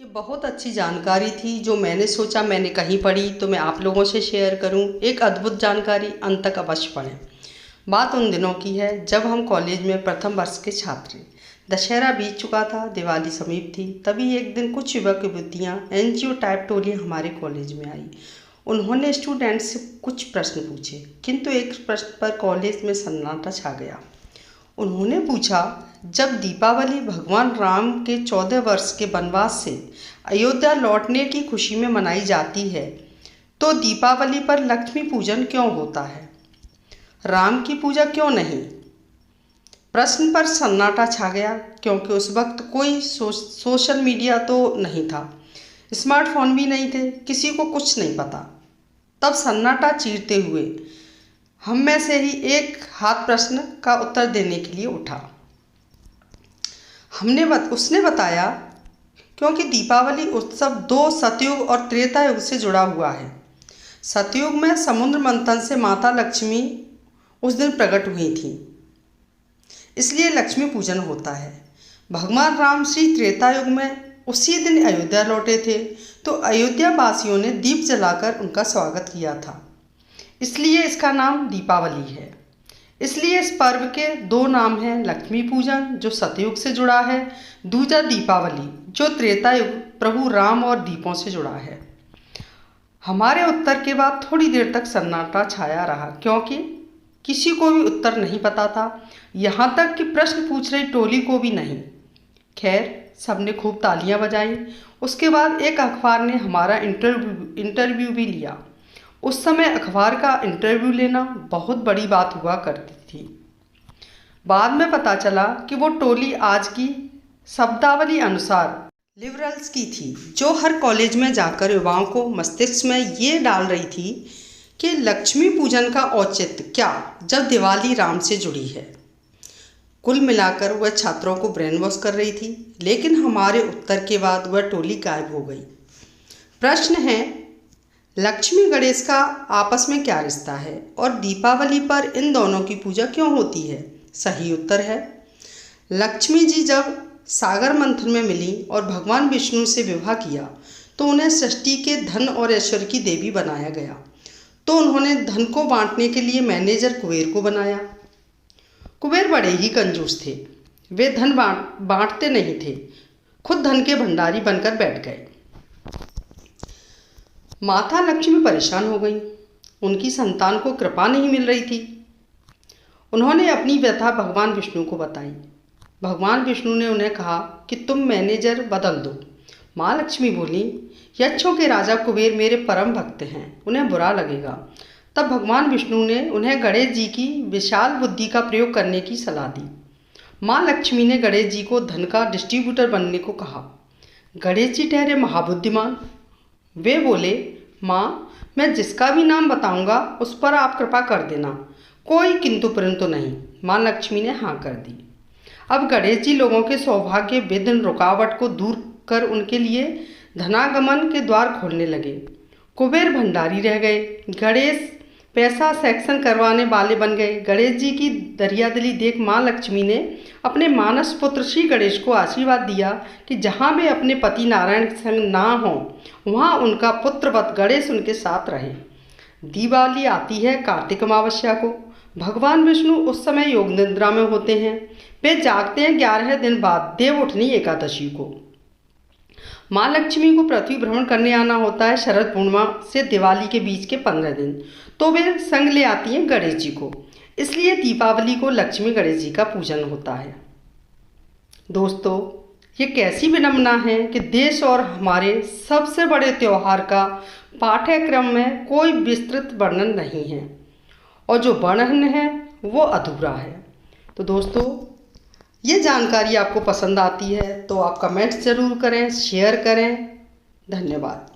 ये बहुत अच्छी जानकारी थी जो मैंने सोचा मैंने कहीं पढ़ी तो मैं आप लोगों से शेयर करूं। एक अद्भुत जानकारी, अंत तक अवश्य पढ़ें। बात उन दिनों की है जब हम कॉलेज में प्रथम वर्ष के छात्र थे। दशहरा बीत चुका था, दिवाली समीप थी। तभी एक दिन कुछ युवक युवतियाँ एनजीओ टाइप टोली हमारे कॉलेज में आई। उन्होंने स्टूडेंट से कुछ प्रश्न पूछे, किंतु एक प्रश्न पर कॉलेज में सन्नाटा छा गया। उन्होंने पूछा, जब दीपावली भगवान राम के 14 वर्ष के वनवास से अयोध्या लौटने की खुशी में मनाई जाती है, तो दीपावली पर लक्ष्मी पूजन क्यों होता है, राम की पूजा क्यों नहीं? प्रश्न पर सन्नाटा छा गया, क्योंकि उस वक्त कोई सोशल मीडिया तो नहीं था, स्मार्टफोन भी नहीं थे, किसी को कुछ नहीं पता। तब सन्नाटा चीरते हुए हम में से ही एक हाथ प्रश्न का उत्तर देने के लिए उठा। उसने बताया, क्योंकि दीपावली उत्सव 2 सतयुग और त्रेता युग से जुड़ा हुआ है। सतयुग में समुद्र मंथन से माता लक्ष्मी उस दिन प्रकट हुई थी, इसलिए लक्ष्मी पूजन होता है। भगवान राम श्री त्रेता युग में उसी दिन अयोध्या लौटे थे, तो अयोध्या वासियों ने दीप जलाकर उनका स्वागत किया था, इसलिए इसका नाम दीपावली है। इसलिए इस पर्व के 2 नाम हैं, लक्ष्मी पूजन जो सतयुग से जुड़ा है, दूजा दीपावली जो त्रेता युग प्रभु राम और दीपों से जुड़ा है। हमारे उत्तर के बाद थोड़ी देर तक सन्नाटा छाया रहा, क्योंकि किसी को भी उत्तर नहीं पता था, यहाँ तक कि प्रश्न पूछ रही टोली को भी नहीं। खैर, सबने खूब तालियां बजाईं। उसके बाद एक अखबार ने हमारा इंटरव्यू भी लिया। उस समय अखबार का इंटरव्यू लेना बहुत बड़ी बात हुआ करती थी। बाद में पता चला कि वो टोली आज की शब्दावली अनुसार लिबरल्स की थी, जो हर कॉलेज में जाकर युवाओं को मस्तिष्क में ये डाल रही थी कि लक्ष्मी पूजन का औचित्य क्या जब दिवाली राम से जुड़ी है। कुल मिलाकर वह छात्रों को ब्रेन वॉश कर रही थी, लेकिन हमारे उत्तर के बाद वह टोली गायब हो गई। प्रश्न है, लक्ष्मी गणेश का आपस में क्या रिश्ता है और दीपावली पर इन दोनों की पूजा क्यों होती है? सही उत्तर है, लक्ष्मी जी जब सागर मंथन में मिली और भगवान विष्णु से विवाह किया, तो उन्हें सृष्टि के धन और ऐश्वर्य की देवी बनाया गया। तो उन्होंने धन को बांटने के लिए मैनेजर कुबेर को बनाया। कुबेर बड़े ही कंजूस थे, वे धन बांटते नहीं थे, खुद धन के भंडारी बनकर बैठ गए। माता लक्ष्मी परेशान हो गई, उनकी संतान को कृपा नहीं मिल रही थी। उन्होंने अपनी व्यथा भगवान विष्णु को बताई। भगवान विष्णु ने उन्हें कहा कि तुम मैनेजर बदल दो। माँ लक्ष्मी बोली, यक्षों के राजा कुबेर मेरे परम भक्त हैं, उन्हें बुरा लगेगा। तब भगवान विष्णु ने उन्हें गणेश जी की विशाल बुद्धि का प्रयोग करने की सलाह दी। माँ लक्ष्मी ने गणेश जी को धन का डिस्ट्रीब्यूटर बनने को कहा। गणेश जी ठहरे महाबुद्धिमान। वे बोले, माँ, मैं जिसका भी नाम बताऊंगा उस पर आप कृपा कर देना, कोई किंतु परंतु नहीं। माँ लक्ष्मी ने हाँ कर दी। अब गणेश जी लोगों के सौभाग्य, विघ्न, रुकावट को दूर कर उनके लिए धनागमन के द्वार खोलने लगे। कुबेर भंडारी रह गए, गणेश पैसा सेक्शन करवाने वाले बन गए। गणेश जी की दरियादिली देख माँ लक्ष्मी ने अपने मानस पुत्र श्री गणेश को आशीर्वाद दिया कि जहाँ वे अपने पति नारायण के संग ना हों, वहाँ उनका पुत्रवत गणेश उनके साथ रहे। दीपावली आती है कार्तिक अमावस्या को। भगवान विष्णु उस समय योग निद्रा में होते हैं। वे जागते हैं 11 दिन बाद देव उठनी एकादशी को। माँ लक्ष्मी को पृथ्वी भ्रमण करने आना होता है शरद पूर्णिमा से दिवाली के बीच के 15 दिन, तो वे संग ले आती हैं गणेश जी को। इसलिए दीपावली को लक्ष्मी गणेश जी का पूजन होता है। दोस्तों, ये कैसी विडंबना है कि देश और हमारे सबसे बड़े त्यौहार का पाठ्यक्रम में कोई विस्तृत वर्णन नहीं है, और जो वर्णन है वो अधूरा है। तो दोस्तों, ये जानकारी आपको पसंद आती है तो आप कमेंट्स ज़रूर करें, शेयर करें। धन्यवाद।